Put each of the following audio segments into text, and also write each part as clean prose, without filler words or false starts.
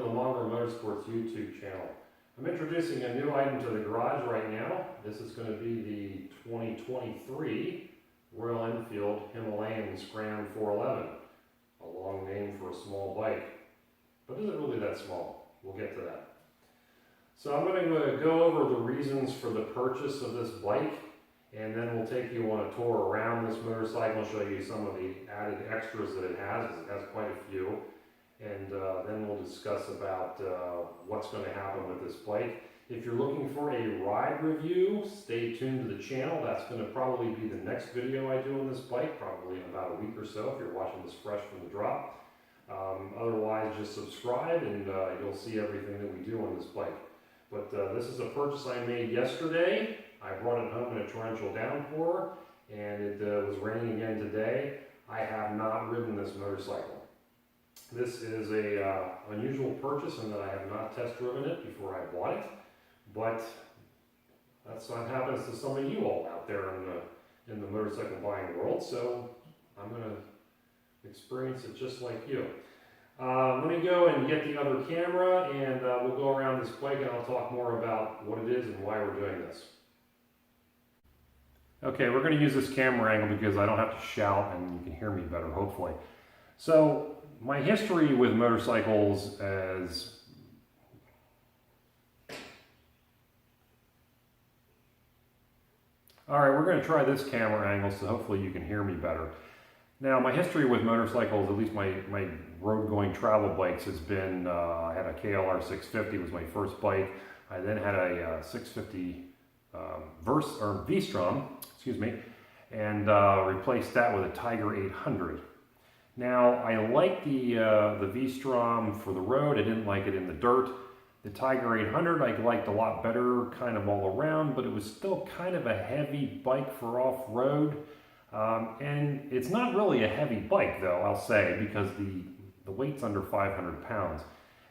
the Mongrel Motorsports YouTube channel. I'm introducing a new item to the garage right now. This is going to be the 2023 Royal Enfield Himalayan Scram 411. A long name for a small bike. But is it really that small? We'll get to that. So I'm going to go over the reasons for the purchase of this bike, and then we'll take you on a tour around this motorcycle, show you some of the added extras that it has. It has quite a few. And then we'll discuss about what's going to happen with this bike. If you're looking for a ride review, stay tuned to the channel. That's going to probably be the next video I do on this bike, probably in about a week or so if you're watching this fresh from the drop. Otherwise, just subscribe and you'll see everything that we do on this bike. But this is a purchase I made yesterday. I brought it home in a torrential downpour, and it was raining again today. I have not ridden this motorcycle. This is a unusual purchase in that I have not test driven it before I bought it, but that's what happens to some of you all out there in the motorcycle buying world, so I'm going to experience it just like you. Let me go and get the other camera, and we'll go around this bike and I'll talk more about what it is and why we're doing this. Okay, we're going to use this camera angle because I don't have to shout and you can hear me better, hopefully. So, my history with motorcycles as Alright, we're going to try this camera angle so hopefully you can hear me better. Now, my history with motorcycles, at least my road-going travel bikes, has been, I had a KLR 650, was my first bike. I then had a 650 V-Strom, excuse me, and replaced that with a Tiger 800. Now, I like the V-Strom for the road. I didn't like it in the dirt. The Tiger 800 I liked a lot better kind of all around, but it was still kind of a heavy bike for off-road. And it's not really a heavy bike, though, I'll say, because the weight's under 500 pounds.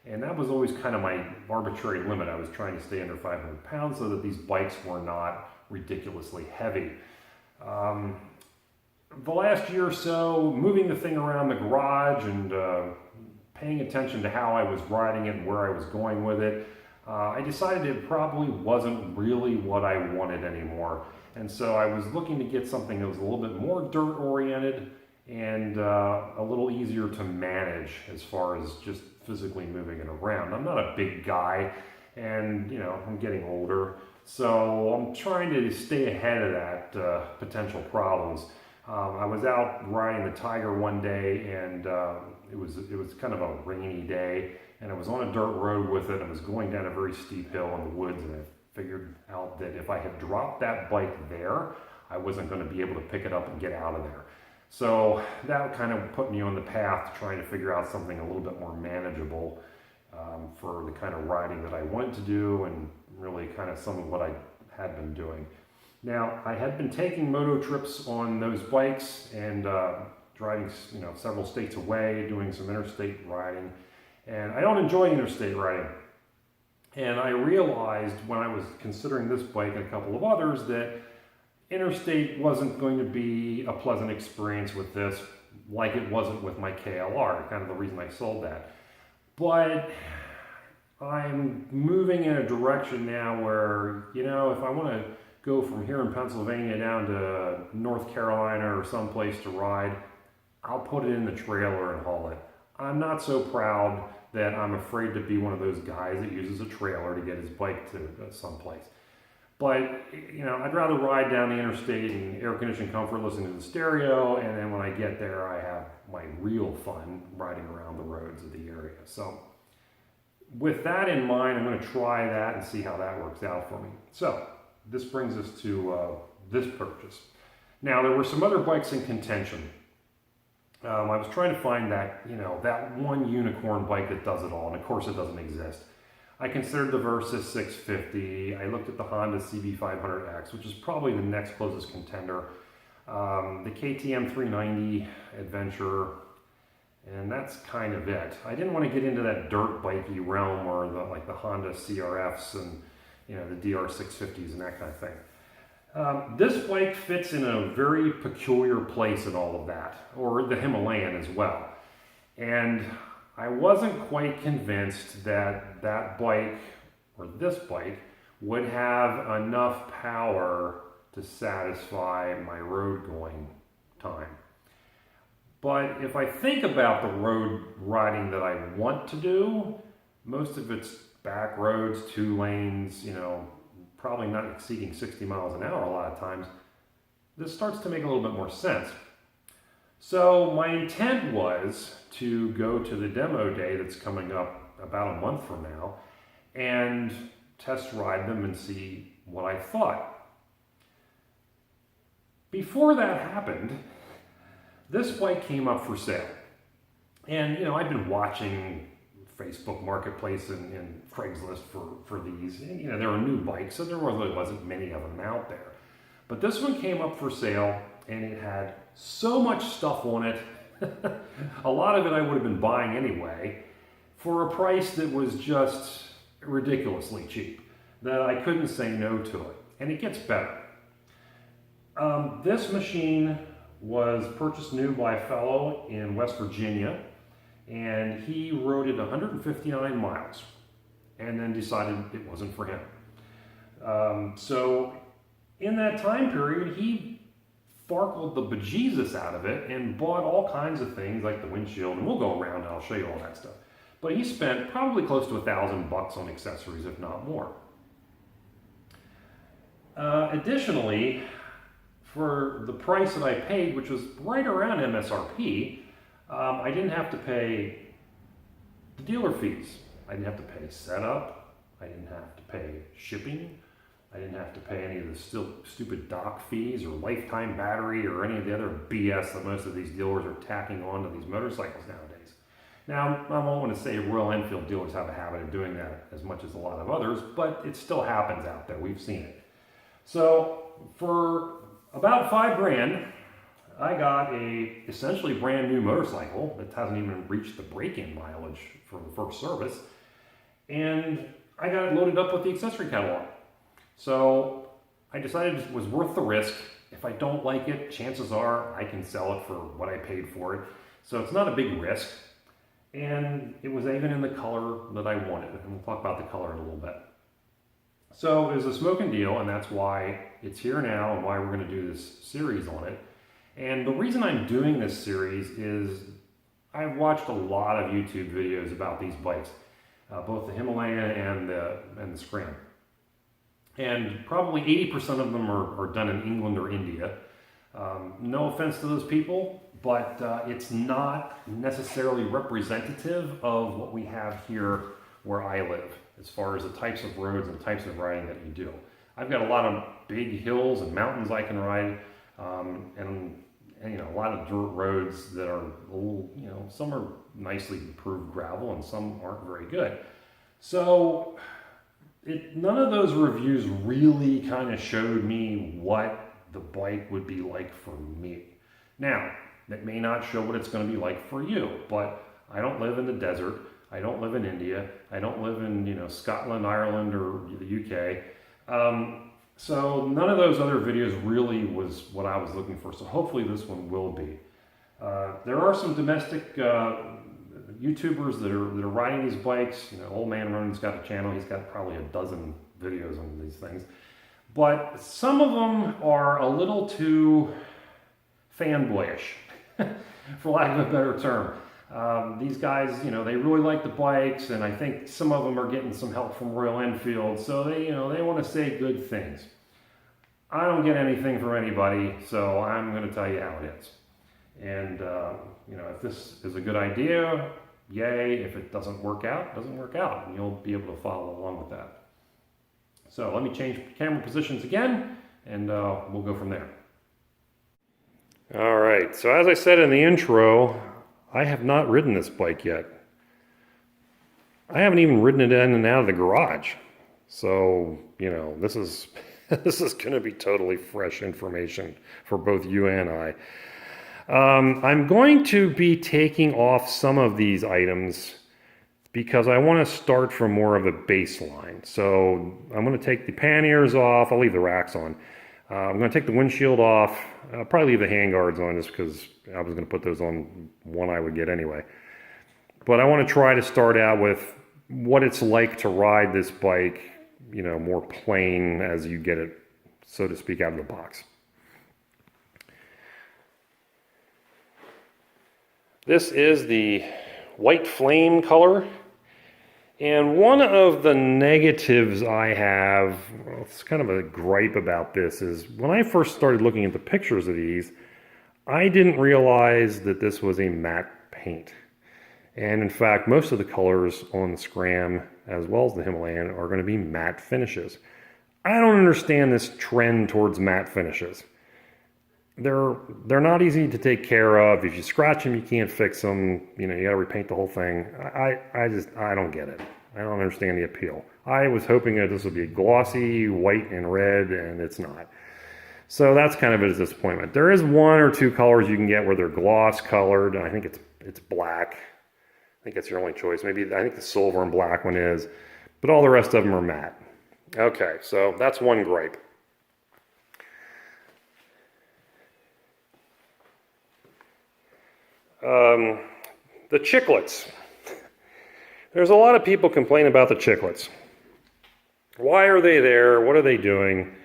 And that was always kind of my arbitrary limit. I was trying to stay under 500 pounds so that these bikes were not ridiculously heavy. The last year or so, moving the thing around the garage and paying attention to how I was riding it and where I was going with it, I decided it probably wasn't really what I wanted anymore. And so I was looking to get something that was a little bit more dirt-oriented and a little easier to manage as far as just physically moving it around. I'm not a big guy, and I'm getting older, so I'm trying to stay ahead of that potential problems. I was out riding the Tiger one day, and it was kind of a rainy day, and I was on a dirt road with it. I was going down a very steep hill in the woods, and I figured out that if I had dropped that bike there, I wasn't going to be able to pick it up and get out of there. So that kind of put me on the path to trying to figure out something a little bit more manageable for the kind of riding that I wanted to do, and really kind of some of what I had been doing. Now, I had been taking moto trips on those bikes and driving, several states away, doing some interstate riding, and I don't enjoy interstate riding. And I realized when I was considering this bike and a couple of others that interstate wasn't going to be a pleasant experience with this, like it wasn't with my KLR, kind of the reason I sold that. But I'm moving in a direction now where, if I want to go from here in Pennsylvania down to North Carolina or someplace to ride, I'll put it in the trailer and haul it. I'm not so proud that I'm afraid to be one of those guys that uses a trailer to get his bike to someplace. But, I'd rather ride down the interstate in air-conditioned comfort, listening to the stereo, and then when I get there, I have my real fun riding around the roads of the area. So, with that in mind, I'm going to try that and see how that works out for me. So, this brings us to this purchase. Now, there were some other bikes in contention. I was trying to find that, that one unicorn bike that does it all, and of course it doesn't exist. I considered the Versys 650. I looked at the Honda CB500X, which is probably the next closest contender. The KTM 390 Adventure, and that's kind of it. I didn't want to get into that dirt bikey realm or like the Honda CRFs and the DR650s and that kind of thing. This bike fits in a very peculiar place in all of that, or the Himalayan as well. And I wasn't quite convinced that that bike, or this bike, would have enough power to satisfy my road going time. But if I think about the road riding that I want to do, most of it's back roads, 2 lanes, probably not exceeding 60 miles an hour a lot of times. This starts to make a little bit more sense. So my intent was to go to the demo day that's coming up about a month from now and test ride them and see what I thought. Before that happened, this bike came up for sale. And, I've been watching Facebook Marketplace and Craigslist for these. And, there are new bikes, so there really wasn't many of them out there. But this one came up for sale, and it had so much stuff on it. A lot of it I would have been buying anyway, for a price that was just ridiculously cheap, that I couldn't say no to it. And it gets better. This machine was purchased new by a fellow in West Virginia, and he rode it 159 miles and then decided it wasn't for him. So in that time period, he farkled the bejesus out of it and bought all kinds of things like the windshield, and we'll go around and I'll show you all that stuff. But he spent probably close to $1,000 on accessories, if not more. Additionally, for the price that I paid, which was right around MSRP, I didn't have to pay the dealer fees. I didn't have to pay setup. I didn't have to pay shipping. I didn't have to pay any of the stupid dock fees or lifetime battery or any of the other BS that most of these dealers are tacking on to these motorcycles nowadays. Now, I won't want to say Royal Enfield dealers have a habit of doing that as much as a lot of others, but it still happens out there. We've seen it. So for about $5,000, I got a essentially brand new motorcycle that hasn't even reached the break-in mileage for the first service, and I got it loaded up with the accessory catalog. So I decided it was worth the risk. If I don't like it, chances are I can sell it for what I paid for it. So it's not a big risk, and it was even in the color that I wanted, and we'll talk about the color in a little bit. So it was a smoking deal, and that's why it's here now and why we're going to do this series on it. And the reason I'm doing this series is I've watched a lot of YouTube videos about these bikes, both the Himalayan and the Scram. And probably 80% of them are done in England or India. No offense to those people, but it's not necessarily representative of what we have here where I live, as far as the types of roads and types of riding that you do. I've got a lot of big hills and mountains I can ride, and a lot of dirt roads that are a little, some are nicely improved gravel and some aren't very good. So none of those reviews really kind of showed me what the bike would be like for me. Now, that may not show what it's going to be like for you, but I don't live in the desert. I don't live in India. I don't live in, Scotland, Ireland, or the UK. So none of those other videos really was what I was looking for. So hopefully this one will be. There are some domestic YouTubers that are riding these bikes. Old Man Ronan's got a channel. He's got probably a dozen videos on these things. But some of them are a little too fanboyish, for lack of a better term. These guys, they really like the bikes, and I think some of them are getting some help from Royal Enfield, so they want to say good things. I don't get anything from anybody, so I'm going to tell you how it is. And, if this is a good idea, yay. If it doesn't work out, it doesn't work out, and you'll be able to follow along with that. So let me change camera positions again, and we'll go from there. All right, so as I said in the intro, I have not ridden this bike yet. I haven't even ridden it in and out of the garage. So, this is this is going to be totally fresh information for both you and I. I'm going to be taking off some of these items because I want to start from more of a baseline. So I'm going to take the panniers off. I'll leave the racks on. I'm going to take the windshield off. I'll probably leave the handguards on just because I was going to put those on one I would get anyway. But I want to try to start out with what it's like to ride this bike, you know, more plain as you get it, so to speak, out of the box. This is the white flame color. And one of the negatives I have, well, it's kind of a gripe about this, is when I first started looking at the pictures of these, I didn't realize that this was a matte paint. And in fact, most of the colors on the Scram, as well as the Himalayan, are going to be matte finishes. I don't understand this trend towards matte finishes. They're not easy to take care of. If you scratch them, you can't fix them. You know, you got to repaint the whole thing. I don't get it. I don't understand the appeal. I was hoping that this would be glossy, white and red, and it's not. So that's kind of a disappointment. There is one or two colors you can get where they're gloss colored, and I think it's black. I think that's your only choice. Maybe, I think the silver and black one is, but all the rest of them are matte. Okay, so that's one gripe. The chiclets. There's a lot of people complaining about the chiclets. Why are they there? What are they doing?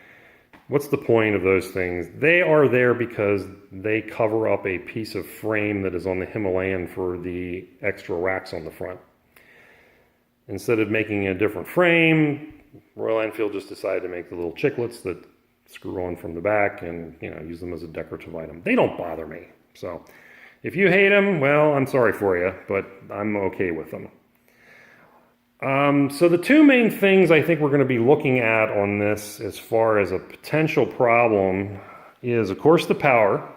What's the point of those things? They are there because they cover up a piece of frame that is on the Himalayan for the extra racks on the front. Instead of making a different frame, Royal Enfield just decided to make the little chiclets that screw on from the back and, you know, use them as a decorative item. They don't bother me. So if you hate them, well, I'm sorry for you, but I'm okay with them. So the two main things I think we're going to be looking at on this as far as a potential problem is, of course, the power,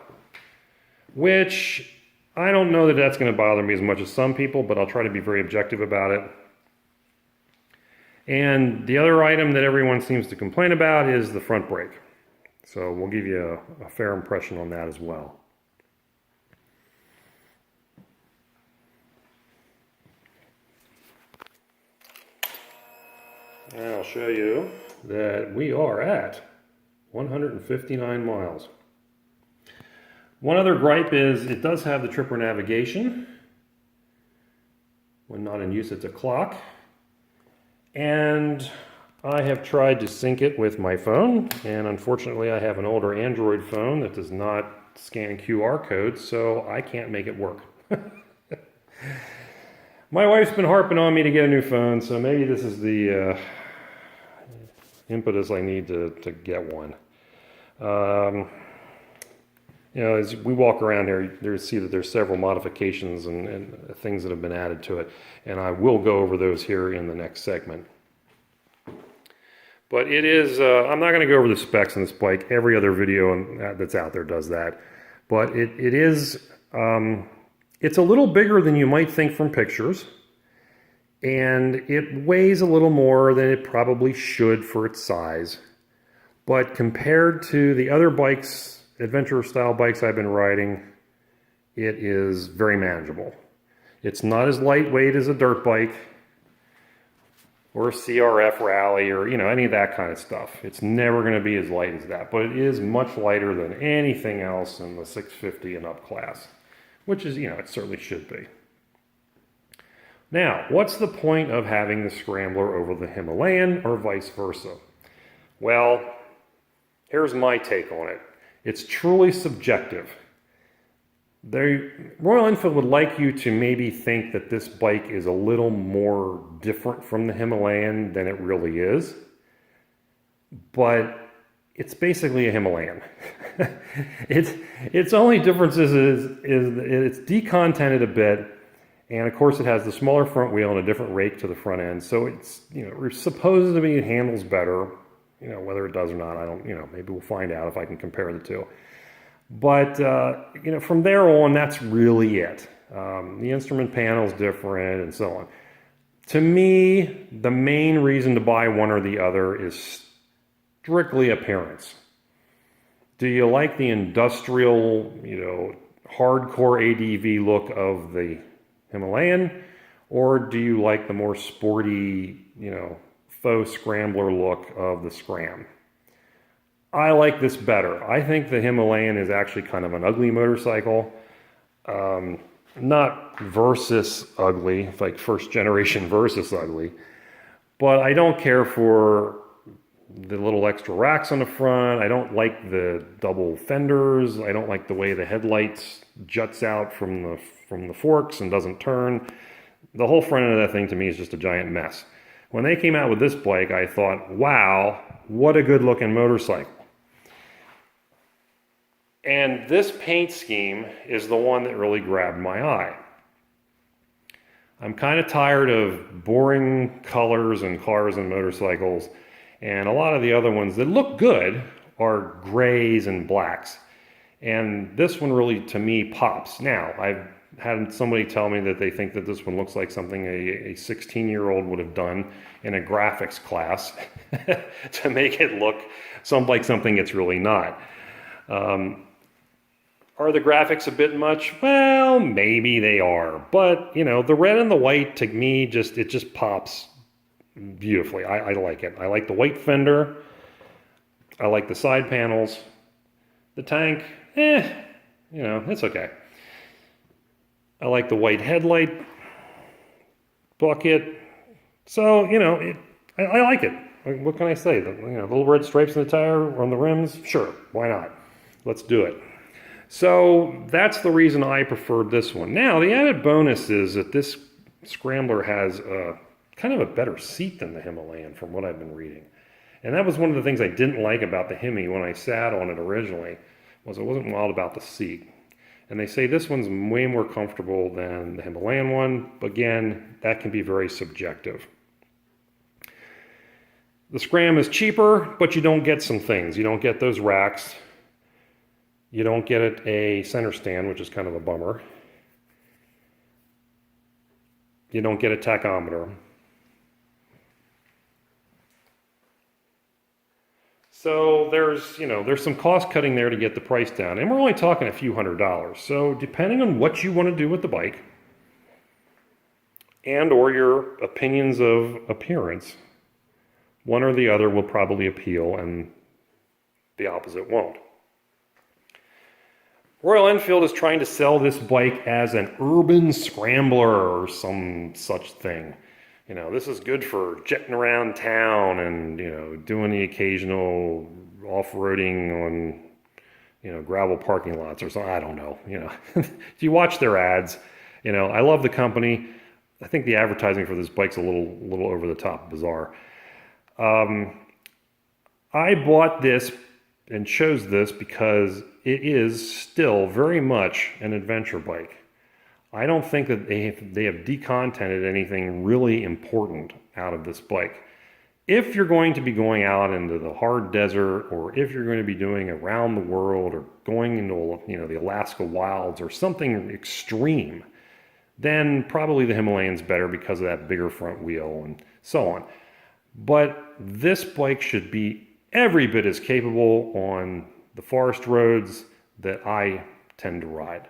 which I don't know that that's going to bother me as much as some people, but I'll try to be very objective about it. And the other item that everyone seems to complain about is the front brake. So we'll give you a fair impression on that as well. And I'll show you that we are at 159 miles. One other gripe is it does have the tripper navigation. When not in use, it's a clock. And I have tried to sync it with my phone, and unfortunately I have an older Android phone that does not scan QR codes, so I can't make it work. My wife's been harping on me to get a new phone, so maybe this is the impetus I need to get one. You know, as we walk around here, you see that there's several modifications and things that have been added to it, and I will go over those here in the next segment. But it is, I'm not going to go over the specs on this bike. Every other video that's out there does that. But it is, it's a little bigger than you might think from pictures. And it weighs a little more than it probably should for its size. But compared to the other bikes, adventure style bikes I've been riding, it is very manageable. It's not as lightweight as a dirt bike or a CRF rally or, you know, any of that kind of stuff. It's never going to be as light as that, but it is much lighter than anything else in the 650 and up class, which is, you know, it certainly should be. Now, what's the point of having the Scrambler over the Himalayan or vice versa? Well, here's my take on it. It's truly subjective. Royal Enfield would like you to maybe think that this bike is a little more different from the Himalayan than it really is. But it's basically a Himalayan. Its only difference is it's decontented a bit. And of course it has the smaller front wheel and a different rake to the front end. So it's, you know, supposed to be it handles better. You know, whether it does or not, I don't, you know, maybe we'll find out if I can compare the two. But, you know, from there on, that's really it. The instrument panel is different and so on. To me, the main reason to buy one or the other is strictly appearance. Do you like the industrial, you know, hardcore ADV look of the Himalayan, or do you like the more sporty, you know, faux scrambler look of the Scram? I like this better. I think the Himalayan is actually kind of an ugly motorcycle. not Versus ugly, like first generation Versus ugly, but I don't care for the little extra racks on the front. I don't like the double fenders. I don't like the way the headlights juts out from the forks and doesn't turn. The whole front end of that thing to me is just a giant mess. When they came out with this bike, I thought, wow, what a good looking motorcycle. And this paint scheme is the one that really grabbed my eye. I'm kind of tired of boring colors and cars and motorcycles, and a lot of the other ones that look good are grays and blacks. And this one really, to me, pops. Now, I've had somebody tell me that they think that this one looks like something a 16-year-old would have done in a graphics class to make it look like something it's really not. Are the graphics a bit much? Well, maybe they are, but you know, the red and the white to me it just pops beautifully. I like it. I like the white fender. I like the side panels. The tank, you know, it's okay. I like the white headlight bucket. So, you know, I like it. What can I say? The little red stripes in the tire on the rims? Sure, why not? Let's do it. So that's the reason I preferred this one. Now, the added bonus is that this Scrambler has kind of a better seat than the Himalayan from what I've been reading. And that was one of the things I didn't like about the Hemi when I sat on it originally, was it wasn't wild about the seat. And they say this one's way more comfortable than the Himalayan one. Again, that can be very subjective. The Scram is cheaper, but you don't get some things. You don't get those racks. You don't get a center stand, which is kind of a bummer. You don't get a tachometer. So there's some cost cutting there to get the price down. And we're only talking a few $100s. So depending on what you want to do with the bike and or your opinions of appearance, one or the other will probably appeal and the opposite won't. Royal Enfield is trying to sell this bike as an urban scrambler or some such thing. You know, this is good for jetting around town and, you know, doing the occasional off-roading on, you know, gravel parking lots or something. I don't know, you know. If you watch their ads, you know, I love the company. I think the advertising for this bike's a little over the top bizarre. I bought this and chose this because it is still very much an adventure bike. I don't think that they have decontented anything really important out of this bike. If you're going to be going out into the hard desert, or if you're going to be doing around the world, or going into, you know, the Alaska wilds or something extreme, then probably the Himalayan's better because of that bigger front wheel and so on. But this bike should be every bit as capable on the forest roads that I tend to ride.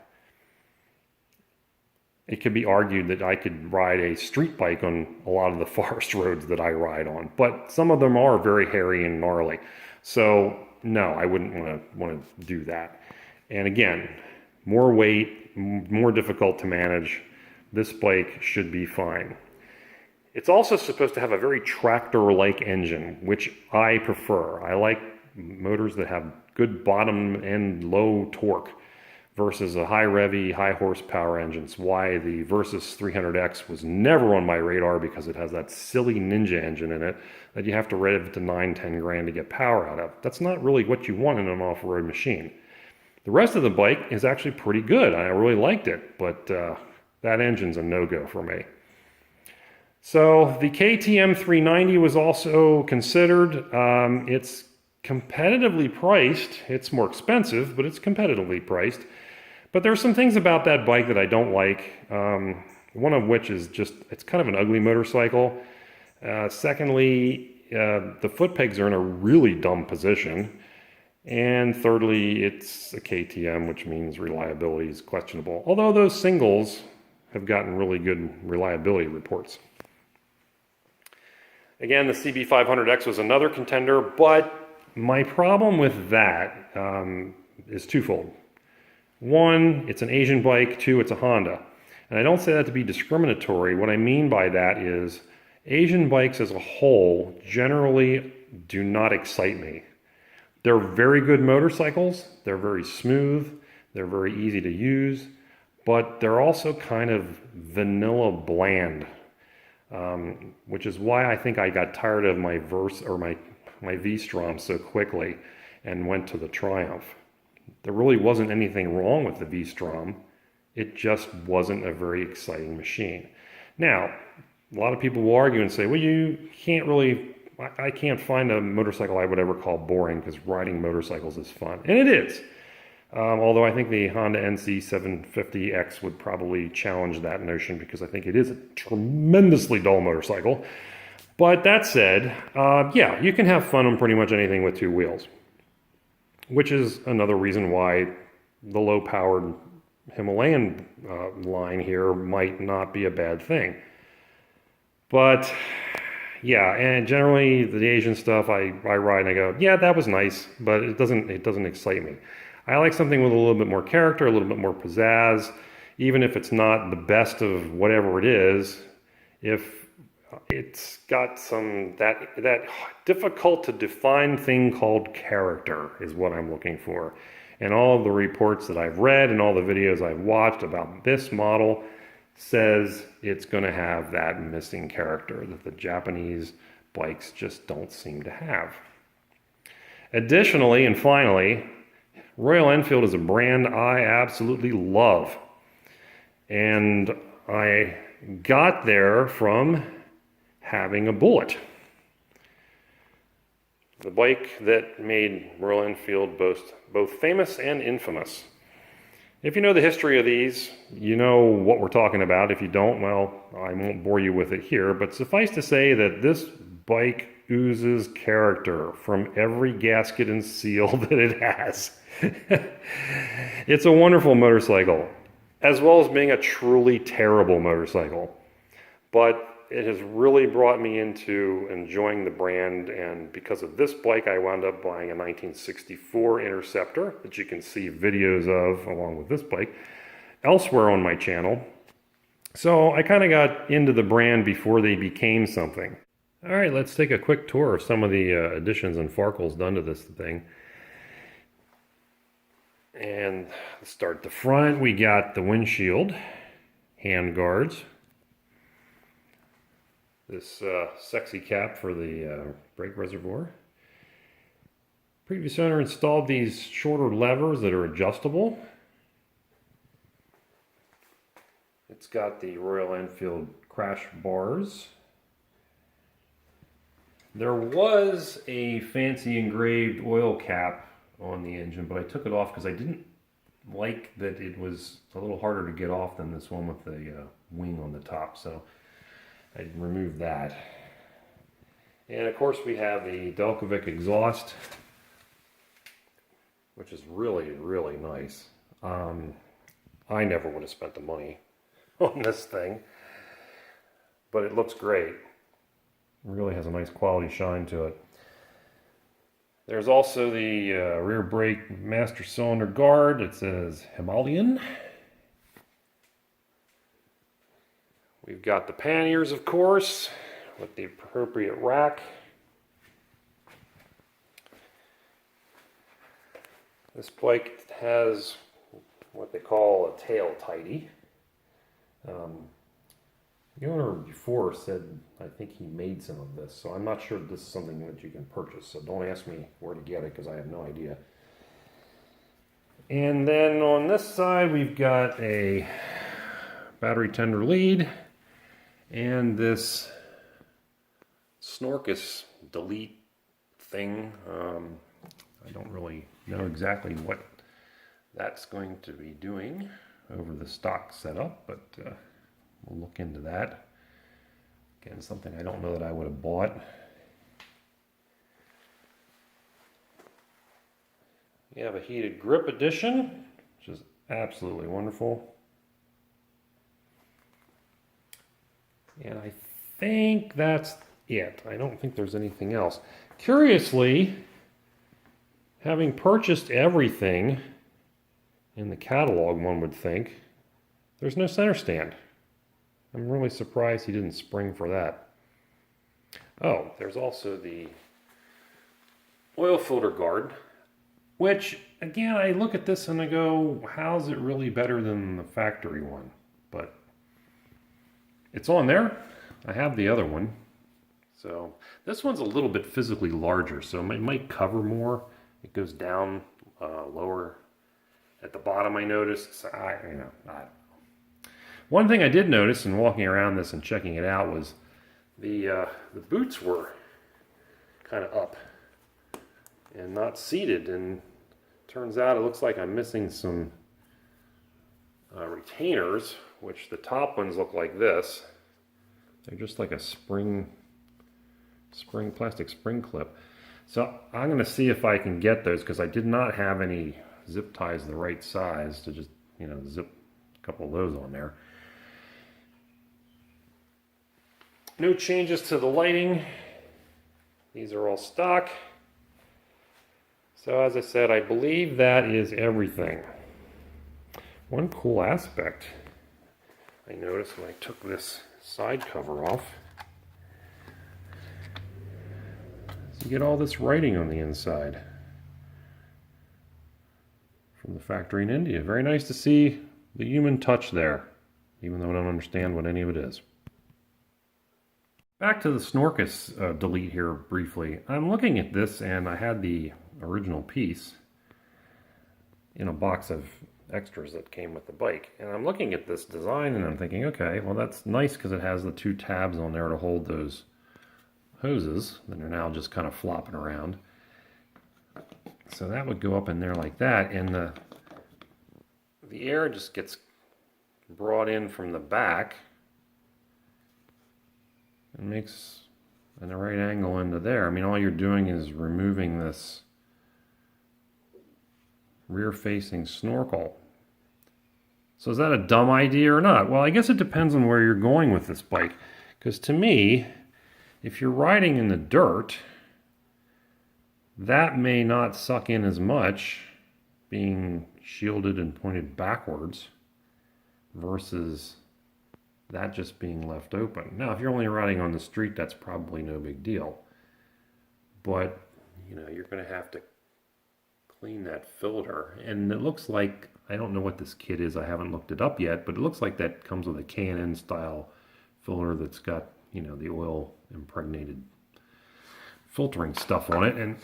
It could be argued that I could ride a street bike on a lot of the forest roads that I ride on, but some of them are very hairy and gnarly. So no, I wouldn't want to do that. And again, more weight, more difficult to manage. This bike should be fine. It's also supposed to have a very tractor-like engine, which I prefer. I like motors that have good bottom and low torque versus a high revvy, high horsepower engine. It's why the Versus 300X was never on my radar, because it has that silly Ninja engine in it that you have to rev to 9-10 grand to get power out of. That's not really what you want in an off-road machine. The rest of the bike is actually pretty good. I really liked it, but that engine's a no-go for me. So the KTM 390 was also considered. It's competitively priced. It's more expensive, but it's competitively priced. But there's some things about that bike that I don't like. One of which is just, it's kind of an ugly motorcycle. Secondly, the foot pegs are in a really dumb position. And thirdly, it's a KTM, which means reliability is questionable. Although those singles have gotten really good reliability reports. Again, the CB500X was another contender, but my problem with that is twofold. One, it's an Asian bike. Two, it's a Honda. And I don't say that to be discriminatory. What I mean by that is Asian bikes as a whole generally do not excite me. They're very good motorcycles. They're very smooth. They're very easy to use, but they're also kind of vanilla bland, which is why I think I got tired of my my V-Strom so quickly and went to the Triumph. There really wasn't anything wrong with the V-Strom. It just wasn't a very exciting machine. Now, a lot of people will argue and say, well, you can't really, I can't find a motorcycle I would ever call boring because riding motorcycles is fun. And it is. Although I think the Honda NC 750X would probably challenge that notion because I think it is a tremendously dull motorcycle. But that said, yeah, you can have fun on pretty much anything with two wheels, which is another reason why the low-powered Himalayan line here might not be a bad thing. But yeah, and generally the Asian stuff I ride and I go, yeah, that was nice, but it doesn't excite me. I like something with a little bit more character, a little bit more pizzazz, even if it's not the best of whatever it is. If it's got some that difficult to define thing called character is what I'm looking for. And all of the reports that I've read and all the videos I've watched about this model says it's going to have that missing character that the Japanese bikes just don't seem to have. Additionally, and finally, Royal Enfield is a brand I absolutely love. And I got there from having a Bullet. The bike that made Royal Enfield both famous and infamous. If you know the history of these, you know what we're talking about. If you don't, well, I won't bore you with it here, but suffice to say that this bike oozes character from every gasket and seal that it has. It's a wonderful motorcycle, as well as being a truly terrible motorcycle. But it has really brought me into enjoying the brand, and because of this bike, I wound up buying a 1964 Interceptor that you can see videos of along with this bike elsewhere on my channel. So I kind of got into the brand before they became something. All right, let's take a quick tour of some of the additions and farkles done to this thing. And let's start at the front. We got the windshield, hand guards, this sexy cap for the brake reservoir. Previous owner installed these shorter levers that are adjustable. It's got the Royal Enfield crash bars. There was a fancy engraved oil cap on the engine, but I took it off because I didn't like that it was a little harder to get off than this one with the wing on the top, so I removed that. And of course we have the Delcovic exhaust, which is really, really nice. I never would have spent the money on this thing, but it looks great. It really has a nice quality shine to it. There's also the rear brake master cylinder guard. It says Himalayan. We've got the panniers, of course, with the appropriate rack. This bike has what they call a tail tidy. The owner before said, I think he made some of this, so I'm not sure this is something that you can purchase, so don't ask me where to get it because I have no idea. And then on this side we've got a battery tender lead and this Snorkus delete thing. I don't really know exactly what that's going to be doing over the stock setup, but we'll look into that. Again, something I don't know that I would have bought. You have a heated grip edition, which is absolutely wonderful. And I think that's it. I don't think there's anything else. Curiously, having purchased everything in the catalog, one would think, there's no center stand. I'm really surprised he didn't spring for that. Oh, there's also the oil filter guard, which, again, I look at this and I go, how's it really better than the factory one? But it's on there. I have the other one. So this one's a little bit physically larger, so it might cover more. It goes down lower at the bottom, I noticed. So I don't know. One thing I did notice in walking around this and checking it out was the boots were kind of up and not seated, and turns out it looks like I'm missing some retainers, which the top ones look like this. They're just like a plastic spring clip. So I'm going to see if I can get those, because I did not have any zip ties the right size to just, zip a couple of those on there. No changes to the lighting. These are all stock. So as I said, I believe that is everything. One cool aspect I noticed when I took this side cover off, you get all this writing on the inside from the factory in India. Very nice to see the human touch there, even though I don't understand what any of it is. Back to the Snorkus delete here briefly. I'm looking at this, and I had the original piece in a box of extras that came with the bike. And I'm looking at this design and I'm thinking, okay, well that's nice because it has the two tabs on there to hold those hoses that are now just kind of flopping around. So that would go up in there like that, and the air just gets brought in from the back and makes an right angle into there. I mean, all you're doing is removing this rear-facing snorkel. So is that a dumb idea or not? Well, I guess it depends on where you're going with this bike. Because to me, if you're riding in the dirt, that may not suck in as much, being shielded and pointed backwards, versus that just being left open. Now, if you're only riding on the street, that's probably no big deal. But, you're going to have to clean that filter. And it looks like, I don't know what this kit is, I haven't looked it up yet, but it looks like that comes with a K&N style filter that's got, the oil impregnated filtering stuff on it. And,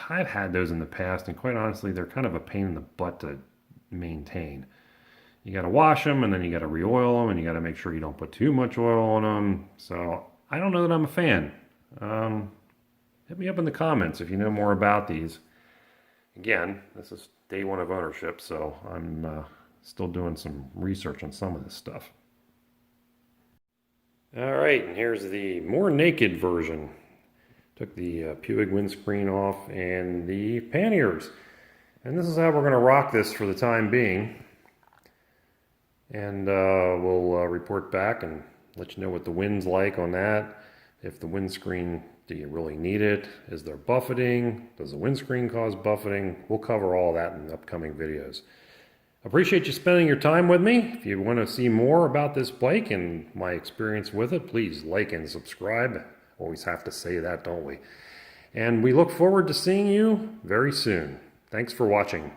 I've had those in the past, and quite honestly, they're kind of a pain in the butt to maintain. You got to wash them, and then you got to re-oil them, and you got to make sure you don't put too much oil on them. So I don't know that I'm a fan. Hit me up in the comments if you know more about these. Again, this is day one of ownership, so I'm still doing some research on some of this stuff. All right, and here's the more naked version. Took the Puig windscreen off and the panniers. And this is how we're going to rock this for the time being. And we'll report back and let you know what the wind's like on that. If the windscreen, do you really need it? Is there buffeting? Does the windscreen cause buffeting? We'll cover all that in upcoming videos. Appreciate you spending your time with me. If you want to see more about this bike and my experience with it, please like and subscribe. Always have to say that, don't we? And we look forward to seeing you very soon. Thanks for watching.